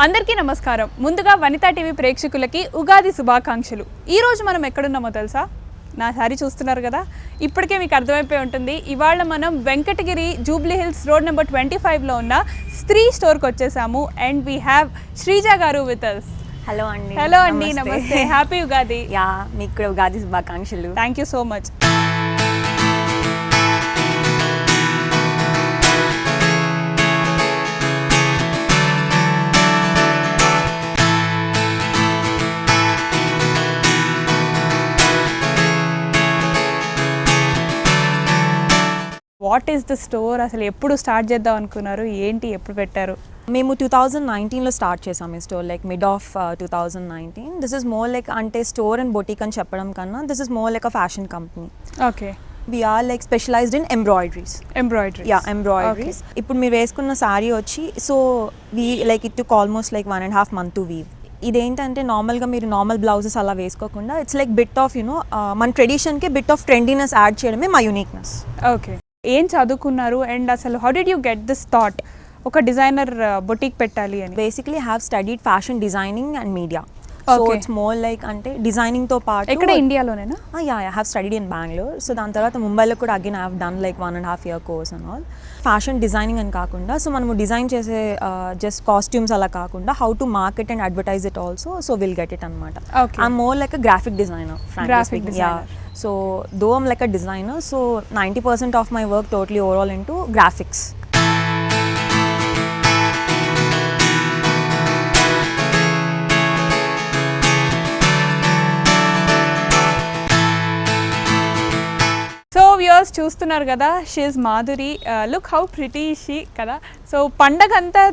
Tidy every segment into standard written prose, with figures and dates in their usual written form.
అందరికీ నమస్కారం. ముందుగా వనితా టీవీ ప్రేక్షకులకి ఉగాది శుభాకాంక్షలు. ఈ రోజు మనం ఎక్కడున్నామో తెలుసా? నా సారీ చూస్తున్నారు కదా, ఇప్పటికే మీకు అర్థమైపోయి ఉంటుంది. ఇవాళ మనం Venkatagiri Jubilee Hills road number 25లో ఉన్న స్త్రీ స్టోర్కి వచ్చేసాము. అండ్ వీ హ్యావ్ శ్రీజ గారు విత్ అస్. హలో అండి. హలో అండి, నమస్తే. హ్యాపీ ఉగాది. యా, మీకు కూడా ఉగాది శుభాకాంక్షలు. Thank you so much. What is the store? అసలు ఎప్పుడు స్టార్ట్ చేద్దాం అనుకున్నారు? ఏంటి, ఎప్పుడు పెట్టారు? మేము 2019లో స్టార్ట్ చేసాం ఈ store, like mid of 2019. This is more like అంటే స్టోర్ అండ్ బొటిక్ అని చెప్పడం కన్నా this is more like a fashion company. Okay. We are like specialized in embroideries. Yeah, embroideries. ఇప్పుడు మీరు వేసుకున్న శారీ వచ్చి so we like it took almost like 1.5 months to weave. ఇదేంటంటే నార్మల్గా మీరు నార్మల్ బ్లౌజెస్ అలా వేసుకోకుండా it's like bit of you know మన ట్రెడిషన్కి బిట్ ఆఫ్ ట్రెండీనెస్ యాడ్ చేయడమే మా యూనిక్నెస్. ఓకే. ఏం చదువుకున్నారు అండ్ అసలు how did you get this thought ఒక డిజైనర్ బొటిక్ పెట్టాలి అని? Basically have studied fashion designing and media. So it's more like అంటే డిజైనింగ్తో పాటు ఇక్కడ ఇండియాలోనేనా? Yeah, I have studied in Bengaluru. So దాని తర్వాత ముంబైలో కూడా again I have done like 1.5 year course and all. Fashion designing అని కాకుండా సో మనము డిజైన్ చేసే జస్ట్ కాస్ట్యూమ్స్ అలా కాకుండా how to market and advertise it also, so will get it అనమాట. I'm more like a graphic designer. So though I'm like a designer, so 90% of my work totally overall into graphics. So viewers చూస్తున్నారు కదా, she is Madhuri. Look how pretty she కదా. So పండగ అంతా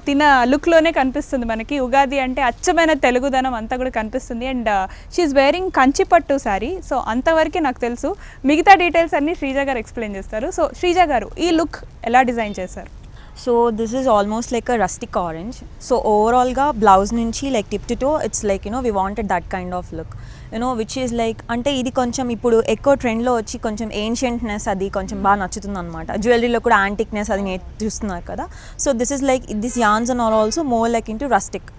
తిన లుక్లోనే కనిపిస్తుంది మనకి. ఉగాది అంటే అచ్చమైన తెలుగుదనం అంతా కూడా కనిపిస్తుంది. And she is wearing Kanchipattu sari. So అంతవరకు నాకు తెలుసు, మిగతా డీటెయిల్స్ అన్నీ శ్రీజ గారు ఎక్స్ప్లెయిన్ చేస్తారు. సో శ్రీజ గారు, ఈ లుక్ ఎలా డిజైన్ చేశారు? So this is almost like a rustic orange. So ఓవరాల్గా బ్లౌజ్ నుంచి like tip to toe it's like you know we wanted that kind of look, you know which is like అంటే ఇది కొంచెం ఇప్పుడు ఎక్కువ ట్రెండ్లో వచ్చి కొంచెం ఏన్షియంట్నెస్ అది కొంచెం బాగా నచ్చుతుంది అనమాట. జ్యువెలరీలో కూడా యాంటిక్నెస్ అది చూస్తున్నారు కదా. So this is like this ones and are also more like into rustic.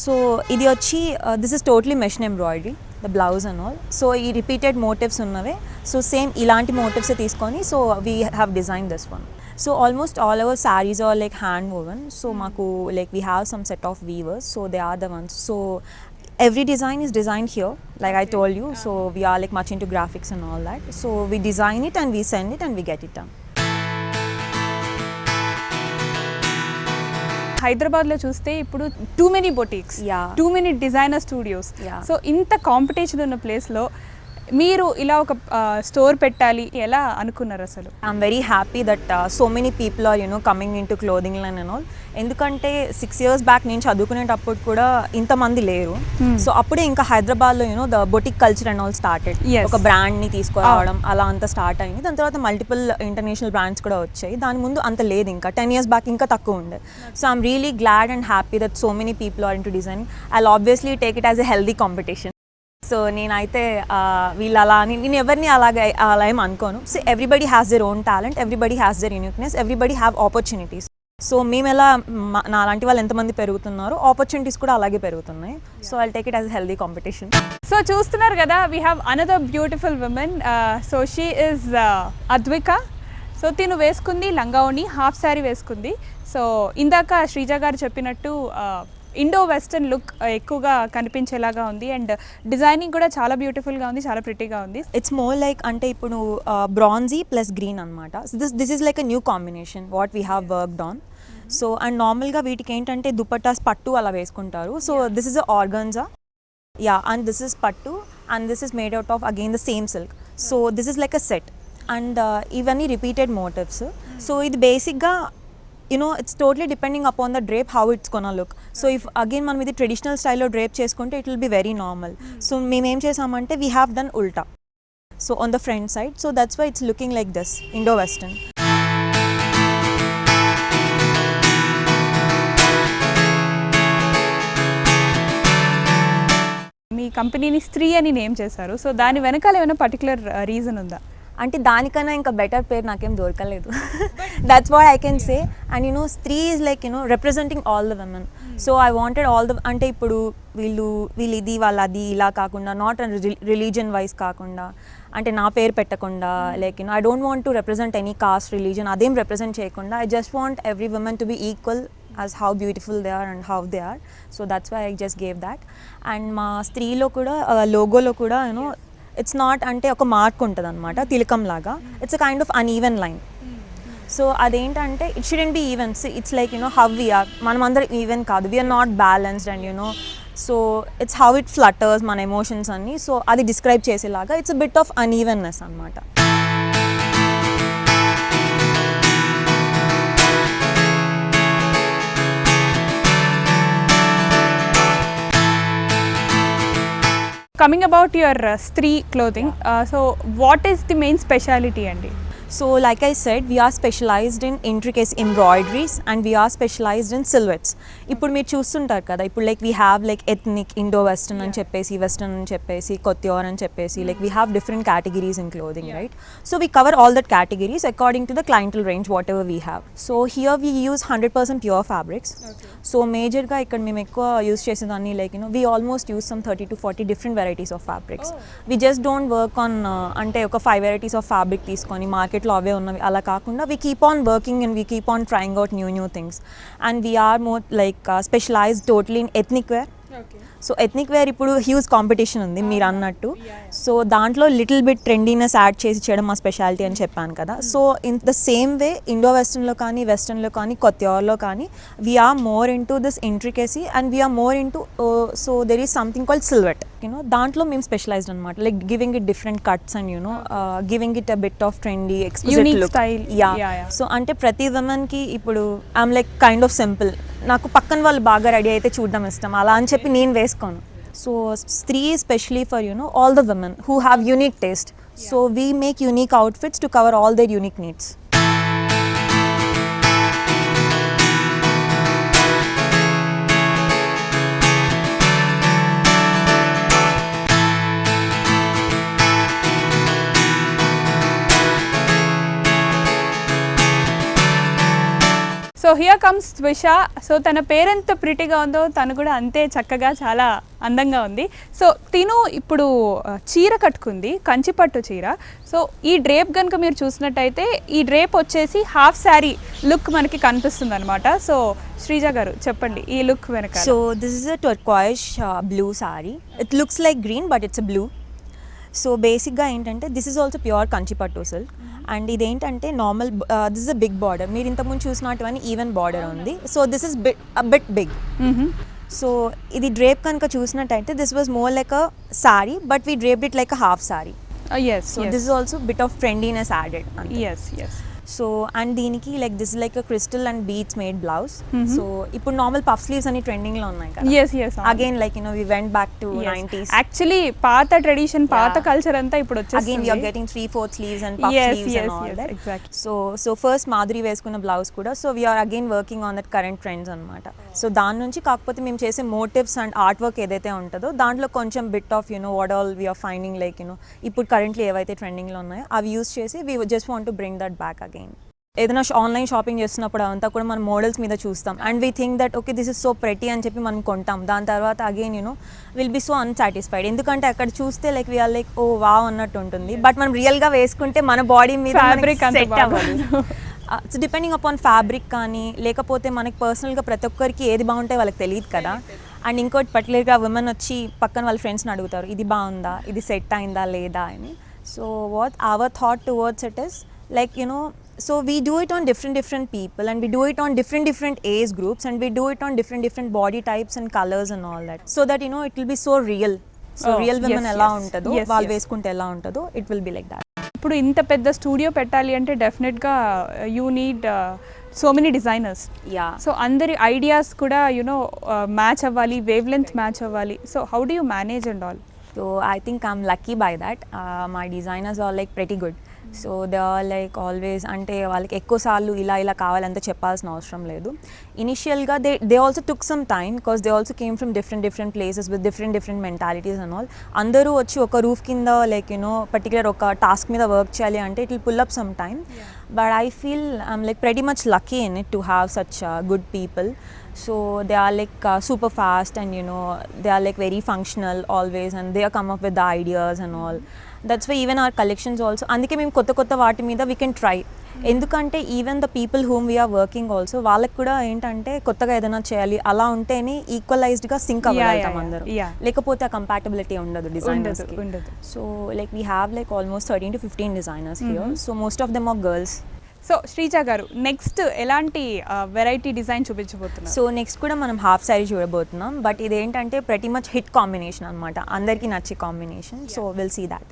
So ఇది వచ్చి this is totally machine embroidery, the blouse and all. So ఈ రిపీటెడ్ మోటివ్స్ ఉన్నవే. సో సేమ్ ఇలాంటి మోటివ్సే తీసుకొని so we have design this one. So almost all our sarees are like hand woven. So maku like we have some set of weavers. So they are the ones. So every design is designed here, like I told you. So we are like much into graphics and all that. So we design it and we send it and we get it done. హైదరాబాద్లో చూస్తే ఇప్పుడు too many boutiques, too many designer studios. So ఇంత competition ఉన్న ప్లేస్లో మీరు ఇలా ఒక store పెట్టాలి ఎలా అనుకున్నారు అసలు? I'm very happy that so many people are you know coming in to clothing line and all. ఎందుకంటే 6 years బ్యాక్ నేను చదువుకునేటప్పుడు కూడా ఇంతమంది లేరు. సో అప్పుడే ఇంకా హైదరాబాద్లో you know the boutique culture and all started. ఒక బ్రాండ్ని తీసుకురావడం అలా అంతా స్టార్ట్ అయింది. దాని తర్వాత మల్టిపుల్ ఇంటర్నేషనల్ బ్రాండ్స్ కూడా వచ్చాయి. దాని ముందు అంత లేదు, ఇంకా 10 years బ్యాక్ ఇంకా తక్కువ ఉండే. So I'm really glad and happy that so many people are in to designing. I obviously take it as a healthy competition. So నేనైతే వీళ్ళు అలా అని నేను ఎవరిని అలా ఏం అనుకోను. So everybody has their own talent, everybody has their uniqueness, everybody have opportunities. So మేము ఎలా నా లాంటి వాళ్ళు ఎంతమంది పెరుగుతున్నారో ఆపర్చునిటీస్ కూడా అలాగే పెరుగుతున్నాయి. So I'll take it as a healthy competition. So చూస్తున్నారు కదా, we have another beautiful women. So she is Advika. So తిను వేసుకుంది లంగావోణి, హాఫ్ శారీ వేసుకుంది. సో ఇందాక శ్రీజ గారు చెప్పినట్టు ఇండో వెస్టర్న్ లుక్ ఎక్కువగా కనిపించేలాగా ఉంది. అండ్ డిజైనింగ్ కూడా చాలా బ్యూటిఫుల్గా ఉంది, చాలా ప్రిటీగా ఉంది. ఇట్స్ మోర్ లైక్ అంటే ఇప్పుడు బ్రాంజీ ప్లస్ గ్రీన్ అనమాట. This is like a new combination what we have worked on. So and నార్మల్గా వీటికి ఏంటంటే దుపట్టాస్ పట్టు అలా వేసుకుంటారు. So this is a organza, yeah, and this is పట్టు and this is made out of again the same silk. So this is like a set and ఇవన్నీ repeated motifs. So ఇది బేసిక్గా you know it's totally depending upon the drape how it's కొన look. So if again మనం ఇది traditional స్టైల్లో drape చేసుకుంటే it will be very normal. So మేమేం చేసామంటే వీ హ్యావ్ డన్ ఉల్టా, so on the front side. So that's why it's looking like this Indo western. మీ కంపెనీని స్త్రీ అని నేమ్ చేశారు. సో దాని వెనకాల ఏమైనా పర్టికులర్ రీజన్ ఉందా? అంటే దానికన్నా ఇంకా బెటర్ పేరు నాకేం దొరకలేదు. That's what I can say. And Stree is like representing all the women. So I wanted all the, అంటే ఇప్పుడు వీళ్ళు ఇది వాళ్ళు అది ఇలా కాకుండా, నాట్ రిలీజన్ వైజ్ కాకుండా, అంటే నా పేరు పెట్టకుండా, like I don't want to represent any caste religion, అదేం రిప్రజెంట్ చేయకుండా I just want every women to be equal as how beautiful they are and how they are. So that's why I just gave that. And మా స్త్రీలో కూడా లోగోలో కూడా it's not అంటే ఒక mark ఉంటుంది అనమాట, తిలకం లాగా. It's a kind of uneven line. So అదేంటంటే it shouldn't be even. It's like how we are, మనమందరం ఈవెన్ కాదు, we are not balanced and so it's how it flutters మన ఎమోషన్స్ అన్ని. సో అది డిస్క్రైబ్ చేసేలాగా it's a bit of unevenness అనమాట. Coming about your Stree clothing, so what is the main speciality andi? So like I said, we are specialized in intricate embroideries and we are specialized in silhouettes. ఇప్పుడు మీరు చూస్తుంటారు కదా, ఇప్పుడు like we have like ethnic, Indo western అని చెప్పేసి, western అని చెప్పేసి, couture అని చెప్పేసి, like we have different categories in clothing, right? So we cover all that categories according to the clientele range whatever we have. So here we use 100% pure fabrics. So మేజర్గా ఇక్కడ మేము ఎక్కువ use చేసేదాన్ని like we almost use some 30 to 40 different varieties of fabrics. We just don't work on అంటే ఒక 5 varieties of fabric తీసుకొని మార్కెట్లో అవే ఉన్నవి అలా కాకుండా we keep on working and we keep on trying out new things. And we are more like specialized totally in ethnic wear. So ethnic wear ఇప్పుడు huge competition ఉంది మీరు అన్నట్టు. సో దాంట్లో లిటిల్ బిట్ ట్రెండీనెస్ యాడ్ చేసి చేయడం మా speciality అని చెప్పాను కదా. So in the same way Indo వెస్టర్న్లో కానీ, వెస్టర్న్లో కానీ, కొత్తియోర్లో కానీ we are more into this intricacy and we are more into, so there is something called silhouette. దాంట్లో మేము స్పెషలైజ్డ్ అనమాట, like giving it different cuts and giving it a bit of trendy exclusive look. Yeah, so అంటే ప్రతి విమెన్కి ఇప్పుడు I'm like kind of simple, నాకు పక్కన వాళ్ళు బాగా రెడీ అయితే చూడడం ఇష్టం, అలా అని చెప్పి నేను వేసుకోను. So Stree especially for all the women who have unique taste. So we make unique outfits to cover all their unique needs. So here comes Twisha. So తన పేరెంత ప్రిటీగా ఉందో తను కూడా అంతే చక్కగా చాలా అందంగా ఉంది. సో తిను ఇప్పుడు చీర కట్టుకుంది, కంచిపట్టు చీర. సో ఈ డ్రేప్ కనుక మీరు చూసినట్టయితే ఈ డ్రేప్ వచ్చేసి హాఫ్ శారీ లుక్ మనకి కనిపిస్తుంది అనమాట. సో శ్రీజ గారు చెప్పండి ఈ లుక్ వెనక. So this is a turquoise blue sari. It looks like green but it's blue. So బేసిక్గా ఏంటంటే దిస్ ఈజ్ ఆల్సో ప్యూర్ కంచిపట్టు సిల్క్. అండ్ ఇదేంటంటే normal, this is a big border. మీరు ఇంతకుముందు చూసినటువంటి ఈవెన్ బార్డర్ ఉంది. So this is bit big. So ఇది drape కనుక చూసినట్టయితే this was more like a sari but we draped it like a half sari. So this is also bit of trendiness added. So and దీనికి like this like a crystal and beads made blouse. So ఇప్పుడు normal puff sleeves అని trending లో ఉన్నాయి కదా, again like we went back to 90s. Actually పాత tradition, పాత culture అంతా ఇప్పుడు వచ్చేస్తుంది. Again we are getting 3/4 sleeves and puff sleeves and all that. Exactly. So first Madhuri వేసుకున్న బ్లౌజ్ కూడా, so we are again working on that current trends అన్నమాట. So దాని నుంచి కాకపోతే మేము చేసే మోటివ్స్ అండ్ ఆర్ట్ వర్క్ ఏదైతే ఉంటుందో దాంట్లో కొంచెం bit of what all we are finding like ఇప్పుడు కరెంట్లీ ఏవైతే ట్రెండింగ్ లో ఉన్నాయో అవి యూస్ చేసి we just want to bring that back again. ఏదైనా ఆన్లైన్ షాపింగ్ చేస్తున్నప్పుడు అదంతా కూడా మనం మోడల్స్ మీద చూస్తాం and we think that okay this is so pretty అని చెప్పి మనం కొంటాం. దాని తర్వాత again will be so unsatisfied, ఎందుకంటే అక్కడ చూస్తే like we are like oh wow అన్నట్టు ఉంటుంది, బట్ మనం రియల్గా వేసుకుంటే మన బాడీ మీద సెట్ అవ్వాలి. ఇట్స్ డిపెండింగ్ అపాన్ ఫ్యాబ్రిక్ కానీ, లేకపోతే మనకి పర్సనల్గా ప్రతి ఒక్కరికి ఏది బాగుంటాయి వాళ్ళకి తెలియదు కదా. అండ్ ఇంకోటి పర్టికులర్గా విమెన్ వచ్చి పక్కన వాళ్ళ ఫ్రెండ్స్ని అడుగుతారు ఇది బాగుందా, ఇది సెట్ అయిందా లేదా అని. So what our thought towards it is like so we do it on different people and we do it on different age groups and we do it on different body types and colors and all that, so that it will be so real. So real women ela untado vaal veskunte ela untado, it will be like that. ఇప్పుడు ఇంత పెద్ద studio పెట్టాలి అంటే డెఫినెట్గా you need so many designers. So అందరి ideas కూడా match అవ్వాలి, wave length match అవ్వాలి. So how do you manage and all? So I think I'm lucky by that. My designers are like pretty good. So they are like always అంటే వాళ్ళకి ఎక్కువసార్లు ఇలా కావాలంటే చెప్పాల్సిన అవసరం లేదు. ఇనిషియల్గా they also took some time because they also came from different places with different mentalities and all. అందరూ వచ్చి ఒక రూఫ్ కింద లైక్ పర్టికులర్ ఒక టాస్క్ మీద వర్క్ చేయాలి అంటే it will pull up some time. But I feel I'm like pretty much lucky in it to have such good people. So they are like super fast and they are like very functional always, and they come up with the ideas and all. That's why even our collections also అందుకే మేము కొత్త వాటి మీద we can try. ఎందుకంటే even the people whom we are working also వాళ్ళకి కూడా ఏంటంటే కొత్తగా ఏదైనా చేయాలి అలా ఉంటేనే ఈక్వలైజ్డ్గా సింక్ అవ్వగలుగుతాం అందరూ. లేకపోతే ఆ కంపాటబిలిటీ ఉండదు డిజైనర్స్కి. So like we have like almost 13 to 15 designers here. So most of them are girls. So Sreeja గారు నెక్స్ట్ ఎలాంటి వెరైటీ డిజైన్ చూపించబోతున్నారు? సో నెక్స్ట్ కూడా మనం హాఫ్ శారీ చూడబోతున్నాం. బట్ ఇదేంటంటే pretty much హిట్ కాంబినేషన్ అనమాట, అందరికీ నచ్చే combination. So will see that.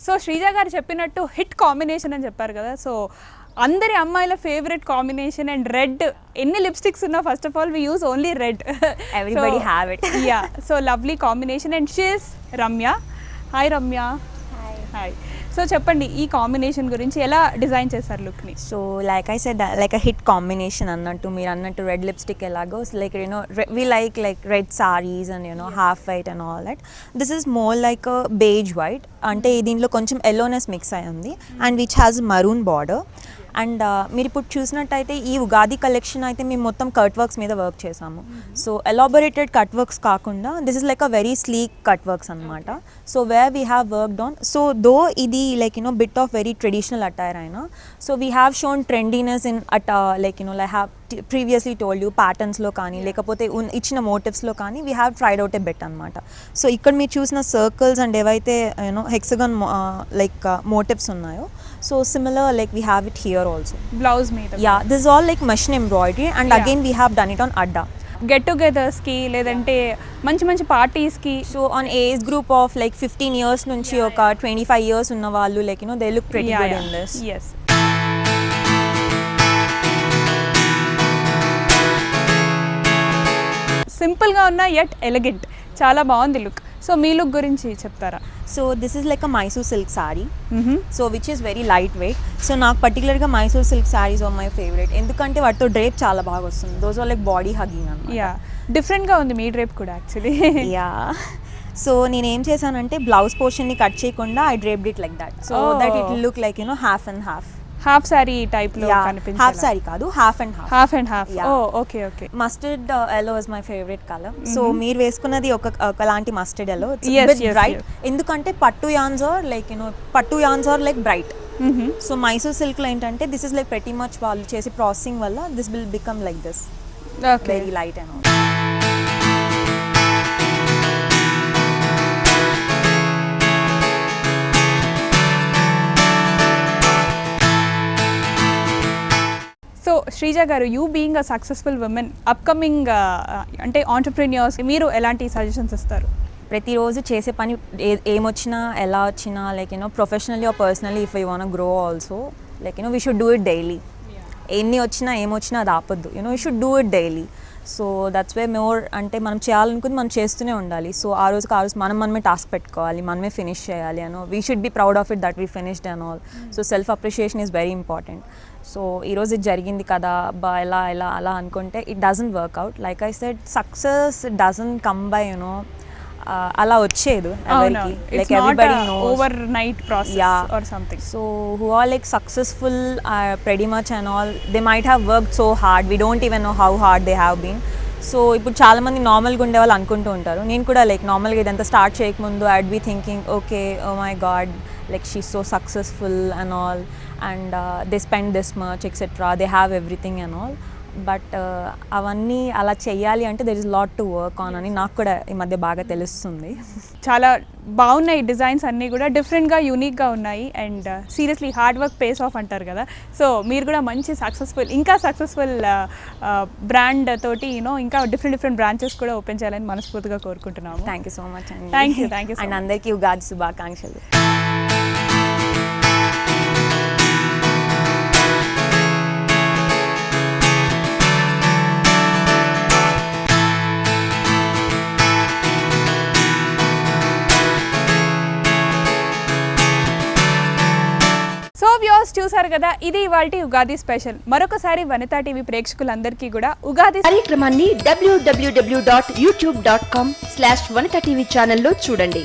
So Sreeja గారు చెప్పినట్టు హిట్ కాంబినేషన్ అని చెప్పారు కదా. సో అందరి అమ్మాయిల ఫేవరెట్ కాంబినేషన్ అండ్ రెడ్. ఎన్ని లిప్స్టిక్స్ ఉన్నా first of all we use only red. Everybody have it. Yeah, so lovely combination. And she is Ramya. Hi Ramya. Hi. So చెప్పండి ఈ కాంబినేషన్ గురించి, ఎలా డిజైన్ చేశారు లుక్ని? So like I said like a hit combination అన్నట్టు, మీరు అన్నట్టు రెడ్ లిప్స్టిక్ ఎలాగో like we like red saris and half white and all that. This is more like a beige white, అంటే దీంట్లో కొంచెం ఎల్లోనెస్ మిక్స్ అయి ఉంది and which has maroon border. And మీరు ఇప్పుడు చూసినట్టయితే ఈ ఉగాది కలెక్షన్ అయితే మేము మొత్తం కట్ వర్క్స్ మీద వర్క్ చేసాము. సో ఎలాబొరేటెడ్ కట్ వర్క్స్ కాకుండా this is like a very sleek cut works అనమాట. So where we have worked on, so though ఇది like bit of very traditional attire అయినా, so we have shown trendiness in like like have previously told you ప్యాటర్న్స్లో కానీ లేకపోతే ఇచ్చిన మోటివ్స్లో కానీ we have tried out a bit అనమాట. So ఇక్కడ మీరు చూసిన సర్కిల్స్ అండ్ ఏవైతే హెక్సగన్ లైక్ మోటివ్స్ ఉన్నాయో, so similar like we have it here also blouse మీద. Yeah, this all like machine embroidery and again we have done it on అడ్డా. Get టుగెదర్స్కి లేదంటే మంచి పార్టీస్కి. So on age group of like 15 years నుంచి ఒక 25 years ఉన్న వాళ్ళు like they look pretty good in this. yes. సింపుల్గా ఉన్న యట్ ఎలిగెంట్, చాలా బాగుంది లుక్. సో మీ లుక్ గురించి చెప్తారా? So this is like a Mysore silk sari, so which is very light weight. So నాకు పర్టికులర్గా Mysore silk saris are my favourite, ఎందుకంటే వాటితో డ్రేప్ చాలా బాగా వస్తుంది. Those are like body hugging అన్నమాట. యా, డిఫరెంట్గా ఉంది మీ డ్రేప్ కూడా యాక్చువల్లీ. యా, సో నేను ఏం చేశానంటే బ్లౌజ్ పోర్షన్ని కట్ చేయకుండా I draped it like that, so that it look like half and half. Half sorry type లో కనిపించాలి. హాఫ్ సారీ కాదు, half and half. Half and half. Oh okay okay. Mustard yellow is my favourite colour. So మీరు వేసుకున్నది ఒకలాంటి mustard yellow, bright. ఎందుకంటే పట్టు yarns are like పట్టు yarns are like bright. So Mysore silk లో ఏంటంటే this is like pretty much వాళ్ళు చేసే ప్రాసెసింగ్ వల్ల this will become like this, very light and all. So Sreeja గారు, you being a successful woman, upcoming అంటే entrepreneurs, మీరు ఎలాంటి సజెషన్స్ ఇస్తారు? ప్రతిరోజు చేసే పని ఏమొచ్చినా ఎలా వచ్చినా like professionally or personally if you want grow also like we should do it daily. ఎన్ని వచ్చినా ఏమొచ్చినా అది ఆపొద్దు, we should do it daily. So that's way more అంటే మనం చేయాలనుకుంది మనం చేస్తూనే ఉండాలి. సో ఆ రోజు మనమే టాస్క్ పెట్టుకోవాలి, మనమే ఫినిష్ చేయాలి we should be proud of it that we finished and all. So self appreciation is very important. So ఈరోజు ఇది జరిగింది కదా బా ఎలా అలా అనుకుంటే it doesn't work out. Like I said, success doesn't come by అలా వచ్చేది ఎవరికి, like everybody knows overnight process or something. So who are like successful pretty much and all, they might have worked so hard, we don't even know how hard they have been. So ఇప్పుడు చాలామంది నార్మల్గా ఉండే వాళ్ళు అనుకుంటూ ఉంటారు, నేను కూడా like నార్మల్గా ఇదంతా స్టార్ట్ చేయకముందు I'd be thinking okay oh my God like she's so successful and all, and they spend this much etc, they have everything and all. But అవన్నీ అలా చెయ్యాలి అంటే there is lot to work on అని నాకు కూడా ఈ మధ్య బాగా తెలుస్తుంది. చాలా బాగున్నాయి డిజైన్స్ అన్నీ కూడా, డిఫరెంట్గా యూనిక్గా ఉన్నాయి. And seriously hard work pays of అంటారు కదా. సో మీరు కూడా మంచి ఇంకా సక్సెస్ఫుల్ బ్రాండ్ తోటి ఇంకా డిఫరెంట్ బ్రాంచెస్ కూడా ఓపెన్ చేయాలని మనస్ఫూర్తిగా కోరుకుంటున్నాము. థ్యాంక్ యూ సో మచ్ అండి. థ్యాంక్ యూ అండ్ అందరికీ ఉగాది శుభాకాంక్షలు. వ్యూవర్స్ చూసారు కదా, ఇది ఇవాల్టి ఉగాది స్పెషల్. మరొకసారి వనితా టీవీ ప్రేక్షకులందరికీ కూడా ఉగాది కార్యక్రమాన్ని www.youtube.com/vanitatv ఛానల్లో చూడండి.